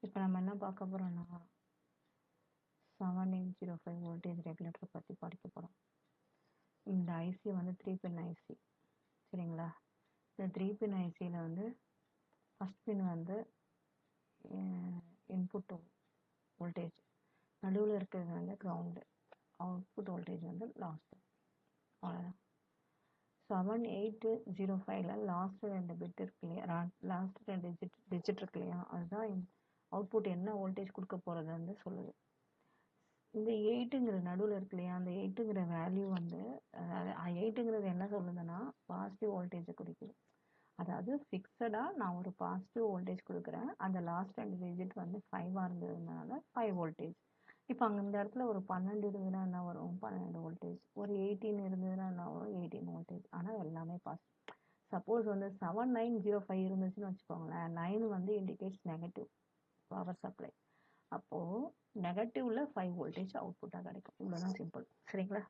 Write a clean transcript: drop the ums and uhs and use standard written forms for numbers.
இப்போ நம்ம என்ன பார்க்க போகிறோம்னா 7805 வோல்டேஜ் ரெகுலேட்டர் பற்றி படிக்க போகிறோம். இந்த ஐசி வந்து 3 பின் ஐசி, சரிங்களா? இந்த 3 பின் ஐசியில் வந்து ஃபஸ்ட் பின் வந்து இன்புட் வோல்டேஜ், நடுவில் இருக்கிறது வந்து கிரவுண்டு, அவுட்புட் வோல்டேஜ் வந்து லாஸ்ட். அவ்வளோதான். 7805ல லாஸ்ட் 2 பிட் இருக்கு இல்லையா, லாஸ்ட் 2 டிஜிட் இருக்கு இல்லையா, அதுதான் அவுட்புட் என்ன வோல்டேஜ் கொடுக்க போகிறது வந்து சொல்லுது. இந்த 8ங்கிற நடுவில் இருக்கு இல்லையா, அந்த 8ங்கிற வேல்யூ வந்து 8ங்கிறது என்ன சொல்லுதுன்னா பாசிட்டிவ் வோல்டேஜை குறிக்குது. அதாவது ஃபிக்ஸடாக நான் ஒரு பாசிட்டிவ் வோல்டேஜ் கொடுக்குறேன், அந்த லாஸ்ட் 2 டிஜிட் வந்து 5ஆக இருந்ததுனால 5 வோல்டேஜ். இப்போ அங்கே இந்த இடத்துல ஒரு 12 இருந்ததுன்னா என்ன வரும், 12 வோல்டேஜ். ஒரு 18 இருந்ததுன்னா என்ன வரும், 18 வோல்டேஜ். ஆனால் எல்லாமே பாசிட்டிவ். சப்போஸ் வந்து 7905 இருந்துச்சுன்னு வச்சுக்கோங்களேன், 9 வந்து இண்டிகேட்ஸ் நெகட்டிவ் பவர் சப்ளை. அப்போது நெகட்டிவ்ல 5 வோல்டேஜ் அவுட்புட்டாக கிடைக்கும். இவ்வளோதான் சிம்பிள், சரிங்களா?